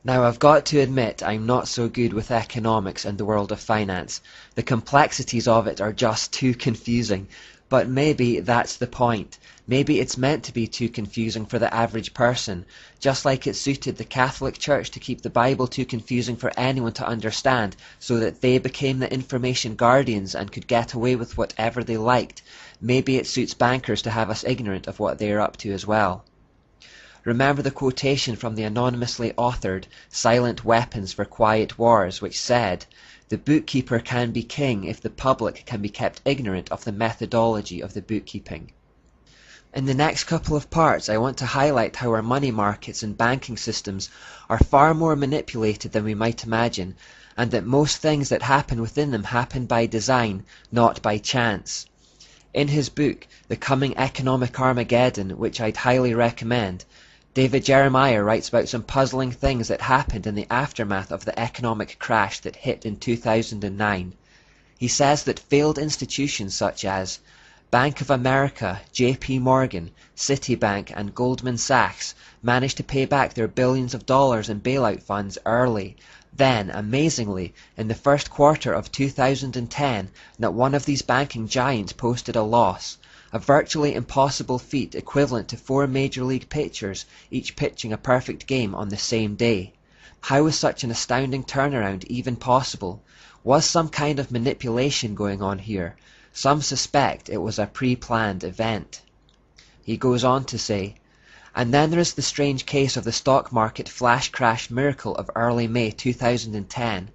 Now I've got to admit I'm not so good with economics and the world of finance. The complexities of it are just too confusing. But maybe that's the point. Maybe it's meant to be too confusing for the average person, just like it suited the Catholic Church to keep the Bible too confusing for anyone to understand, so that they became the information guardians and could get away with whatever they liked. Maybe it suits bankers to have us ignorant of what they're up to as well. Remember the quotation from the anonymously authored Silent Weapons for Quiet Wars, which said, "The bookkeeper can be king if the public can be kept ignorant of the methodology of the bookkeeping." In the next couple of parts, I want to highlight how our money markets and banking systems are far more manipulated than we might imagine, and that most things that happen within them happen by design, not by chance. In his book, The Coming Economic Armageddon, which I'd highly recommend, David Jeremiah writes about some puzzling things that happened in the aftermath of the economic crash that hit in 2009. He says that failed institutions such as Bank of America, JP Morgan, Citibank and Goldman Sachs managed to pay back their billions of dollars in bailout funds early. Then, amazingly, in the first quarter of 2010, not one of these banking giants posted a loss, a virtually impossible feat equivalent to 4 Major League pitchers each pitching a perfect game on the same day. How was such an astounding turnaround even possible? Was some kind of manipulation going on here? Some suspect it was a pre-planned event. He goes on to say, and then there is the strange case of the stock market flash crash miracle of early May 2010.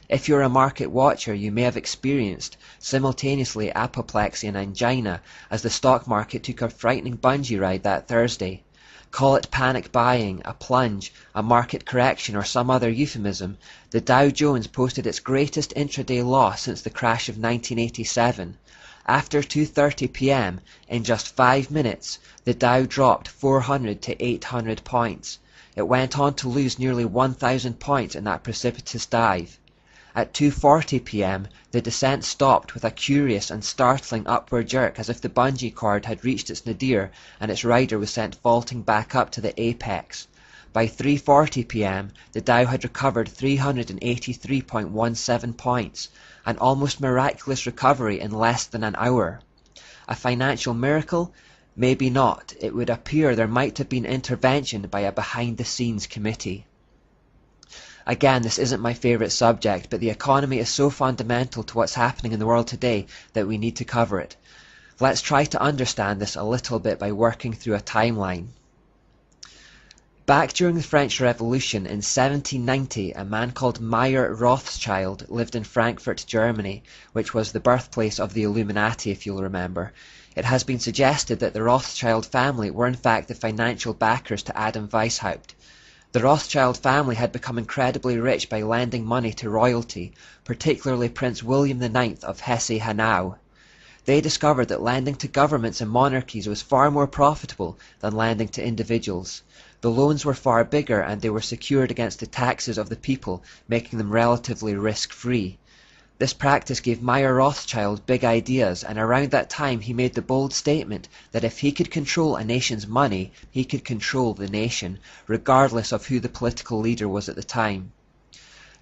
If you're a market watcher, you may have experienced simultaneously apoplexy and angina as the stock market took a frightening bungee ride that Thursday. Call it panic buying, a plunge, a market correction, or some other euphemism, the Dow Jones posted its greatest intraday loss since the crash of 1987. After 2:30 p.m., in just 5 minutes, the Dow dropped 400 to 800 points. It went on to lose nearly 1,000 points in that precipitous dive. At 2:40 p.m., the descent stopped with a curious and startling upward jerk as if the bungee cord had reached its nadir and its rider was sent vaulting back up to the apex. By 3:40 p.m., the Dow had recovered 383.17 points, an almost miraculous recovery in less than an hour. A financial miracle? Maybe not. It would appear there might have been intervention by a behind-the-scenes committee. Again, this isn't my favorite subject, but the economy is so fundamental to what's happening in the world today that we need to cover it. Let's try to understand this a little bit by working through a timeline. Back during the French Revolution in 1790, a man called Mayer Rothschild lived in Frankfurt, Germany, which was the birthplace of the Illuminati, if you'll remember. It has been suggested that the Rothschild family were in fact the financial backers to Adam Weishaupt. The Rothschild family had become incredibly rich by lending money to royalty, particularly Prince William IX of Hesse-Hanau. They discovered that lending to governments and monarchies was far more profitable than lending to individuals. The loans were far bigger and they were secured against the taxes of the people, making them relatively risk-free. This practice gave Mayer Rothschild big ideas, and around that time he made the bold statement that if he could control a nation's money, he could control the nation, regardless of who the political leader was at the time.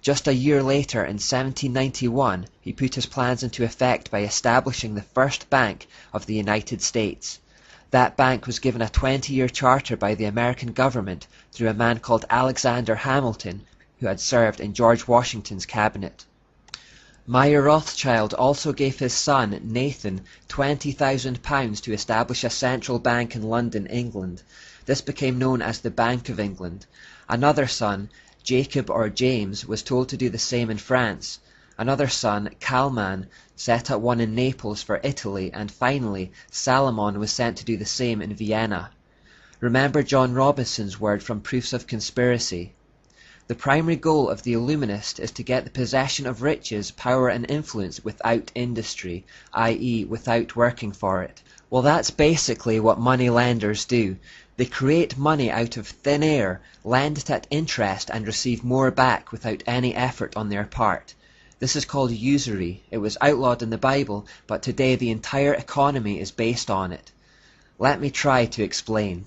Just a year later, in 1791, he put his plans into effect by establishing the first bank of the United States. That bank was given a 20-year charter by the American government through a man called Alexander Hamilton, who had served in George Washington's cabinet. Mayer Rothschild also gave his son, Nathan, £20,000 to establish a central bank in London, England. This became known as the Bank of England. Another son, Jacob or James, was told to do the same in France. Another son, Kalman, set up one in Naples for Italy, and finally, Salomon was sent to do the same in Vienna. Remember John Robinson's word from Proofs of Conspiracy. The primary goal of the Illuminist is to get the possession of riches, power and influence without industry, i.e. without working for it. Well, that's basically what money lenders do. They create money out of thin air, lend it at interest and receive more back without any effort on their part. This is called usury. It was outlawed in the Bible, but today the entire economy is based on it. Let me try to explain.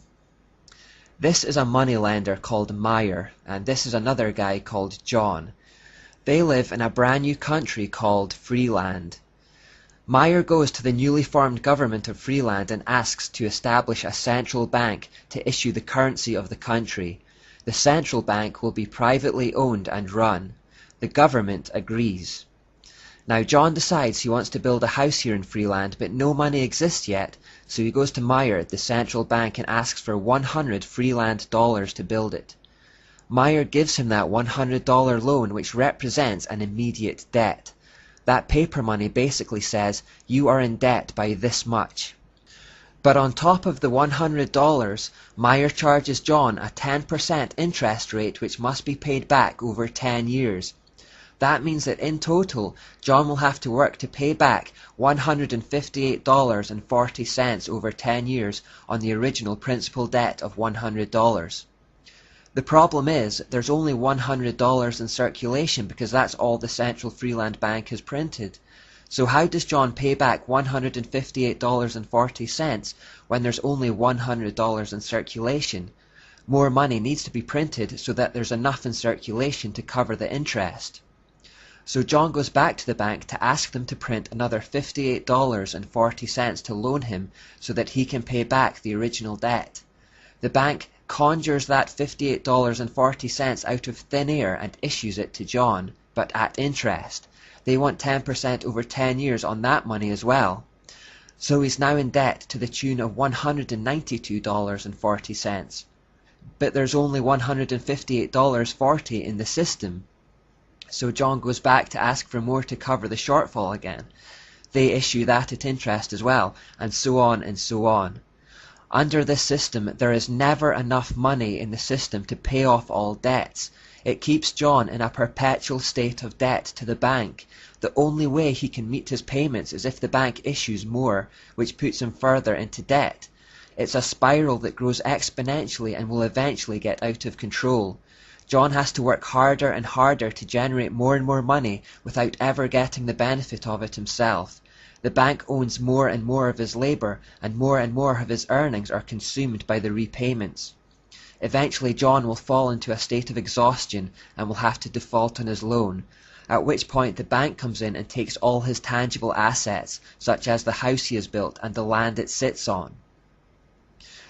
This is a moneylender called Meyer, and this is another guy called John. They live in a brand new country called Freeland. Meyer goes to the newly formed government of Freeland and asks to establish a central bank to issue the currency of the country. The central bank will be privately owned and run. The government agrees. Now John decides he wants to build a house here in Freeland, but no money exists yet, so he goes to Meyer, the central bank, and asks for 100 Freeland dollars to build it. Meyer gives him that $100 loan, which represents an immediate debt. That paper money basically says, you are in debt by this much. But on top of the $100, Meyer charges John a 10% interest rate which must be paid back over 10 years. That means that in total, John will have to work to pay back $158.40 over 10 years on the original principal debt of $100. The problem is, there's only $100 in circulation because that's all the Central Freeland Bank has printed. So how does John pay back $158.40 when there's only $100 in circulation? More money needs to be printed so that there's enough in circulation to cover the interest. So John goes back to the bank to ask them to print another $58.40 to loan him so that he can pay back the original debt. The bank conjures that $58.40 out of thin air and issues it to John, but at interest. They want 10% over 10 years on that money as well. So he's now in debt to the tune of $192.40. But there's only $158.40 in the system. So John goes back to ask for more to cover the shortfall again. They issue that at interest as well, and so on and so on. Under this system, there is never enough money in the system to pay off all debts. It keeps John in a perpetual state of debt to the bank. The only way he can meet his payments is if the bank issues more, which puts him further into debt. It's a spiral that grows exponentially and will eventually get out of control. John has to work harder and harder to generate more and more money without ever getting the benefit of it himself. The bank owns more and more of his labour, and more of his earnings are consumed by the repayments. Eventually John will fall into a state of exhaustion and will have to default on his loan, at which point the bank comes in and takes all his tangible assets, such as the house he has built and the land it sits on.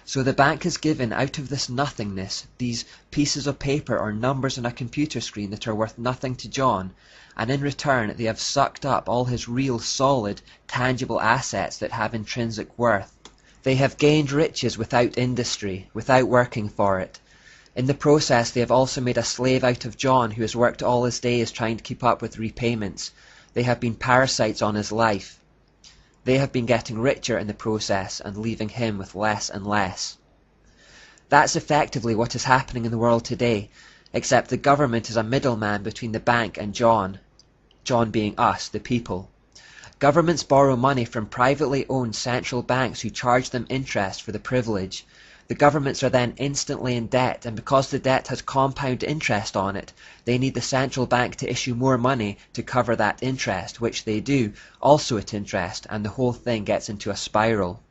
So the bank has given out of this nothingness these pieces of paper or numbers on a computer screen that are worth nothing to John, and in return they have sucked up all his real, solid, tangible assets that have intrinsic worth. They have gained riches without industry, without working for it. In the process they have also made a slave out of John, who has worked all his days trying to keep up with repayments. They have been parasites on his life. They have been getting richer in the process and leaving him with less and less. That's effectively what is happening in the world today, except the government is a middleman between the bank and John being us, the people. Governments borrow money from privately owned central banks who charge them interest for the privilege. The governments are then instantly in debt, and because the debt has compound interest on it, they need the central bank to issue more money to cover that interest, which they do, also at interest, and the whole thing gets into a spiral.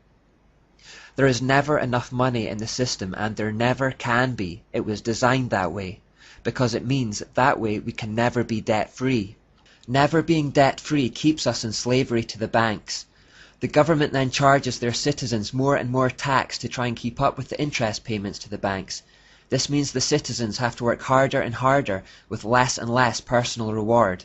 There is never enough money in the system, and there never can be. It was designed that way, because it means that way we can never be debt-free. Never being debt-free keeps us in slavery to the banks. The government then charges their citizens more and more tax to try and keep up with the interest payments to the banks. This means the citizens have to work harder and harder with less and less personal reward.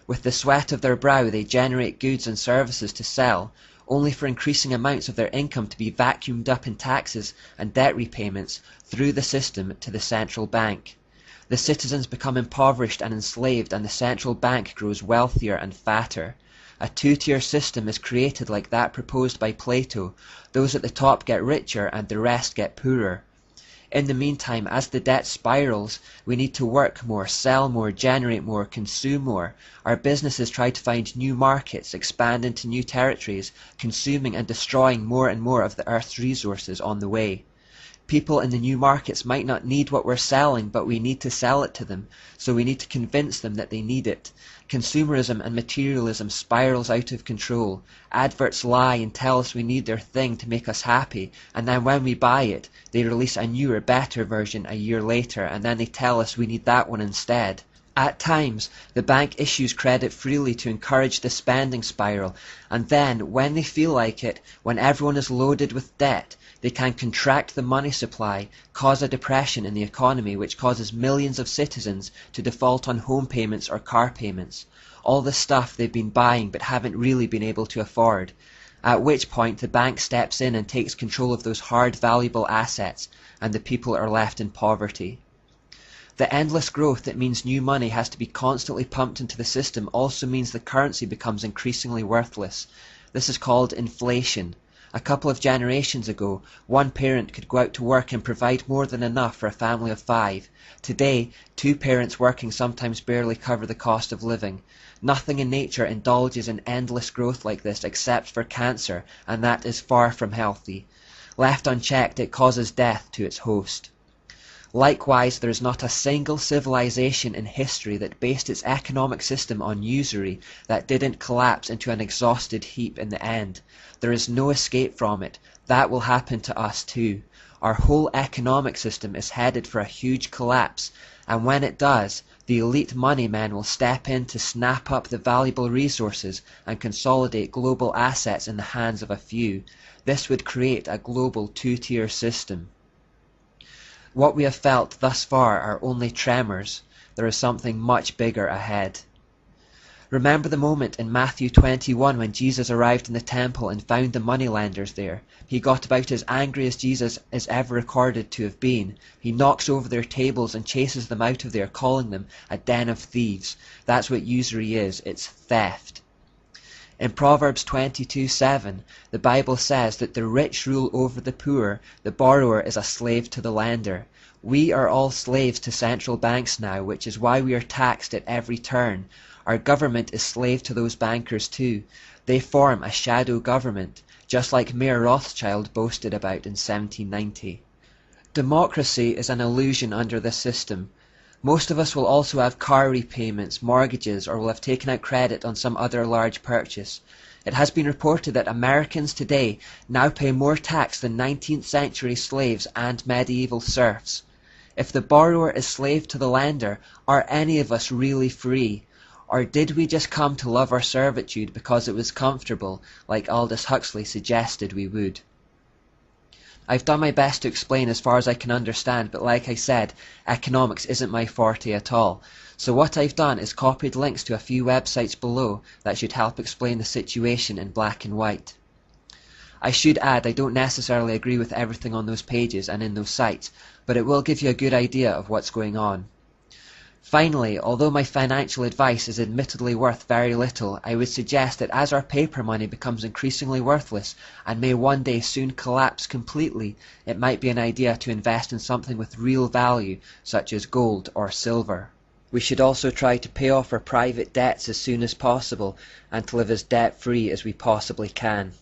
With the sweat of their brow they generate goods and services to sell, only for increasing amounts of their income to be vacuumed up in taxes and debt repayments through the system to the central bank. The citizens become impoverished and enslaved, and the central bank grows wealthier and fatter. A two-tier system is created like that proposed by Plato. Those at the top get richer and the rest get poorer. In the meantime, as the debt spirals, we need to work more, sell more, generate more, consume more. Our businesses try to find new markets, expand into new territories, consuming and destroying more and more of the earth's resources on the way. People in the new markets might not need what we're selling, but we need to sell it to them, so we need to convince them that they need it. Consumerism and materialism spirals out of control. Adverts lie and tell us we need their thing to make us happy, and then when we buy it, they release a newer, better version a year later, and then they tell us we need that one instead. At times, the bank issues credit freely to encourage the spending spiral, and then, when they feel like it, when everyone is loaded with debt, they can contract the money supply, cause a depression in the economy which causes millions of citizens to default on home payments or car payments. All the stuff they've been buying but haven't really been able to afford. At which point the bank steps in and takes control of those hard, valuable assets, and the people are left in poverty. The endless growth that means new money has to be constantly pumped into the system also means the currency becomes increasingly worthless. This is called inflation. A couple of generations ago, one parent could go out to work and provide more than enough for a family of 5. Today, 2 parents working sometimes barely cover the cost of living. Nothing in nature indulges in endless growth like this except for cancer, and that is far from healthy. Left unchecked, it causes death to its host. Likewise, there is not a single civilization in history that based its economic system on usury that didn't collapse into an exhausted heap in the end. There is no escape from it. That will happen to us too. Our whole economic system is headed for a huge collapse, and when it does, the elite money men will step in to snap up the valuable resources and consolidate global assets in the hands of a few. This would create a global 2-tier system. What we have felt thus far are only tremors. There is something much bigger ahead. Remember the moment in Matthew 21 when Jesus arrived in the temple and found the moneylenders there. He got about as angry as Jesus is ever recorded to have been. He knocks over their tables and chases them out of there, calling them a den of thieves. That's what usury is. It's theft. In Proverbs 22:7, the Bible says that the rich rule over the poor, the borrower is a slave to the lender. We are all slaves to central banks now, which is why we are taxed at every turn. Our government is slave to those bankers too. They form a shadow government, just like Mayor Rothschild boasted about in 1790. Democracy is an illusion under this system. Most of us will also have car repayments, mortgages, or will have taken out credit on some other large purchase. It has been reported that Americans today now pay more tax than 19th century slaves and medieval serfs. If the borrower is slave to the lender, are any of us really free? Or did we just come to love our servitude because it was comfortable, like Aldous Huxley suggested we would? I've done my best to explain as far as I can understand, but like I said, economics isn't my forte at all. So what I've done is copied links to a few websites below that should help explain the situation in black and white. I should add I don't necessarily agree with everything on those pages and in those sites, but it will give you a good idea of what's going on. Finally, although my financial advice is admittedly worth very little, I would suggest that as our paper money becomes increasingly worthless and may one day soon collapse completely, it might be an idea to invest in something with real value, such as gold or silver. We should also try to pay off our private debts as soon as possible and to live as debt-free as we possibly can.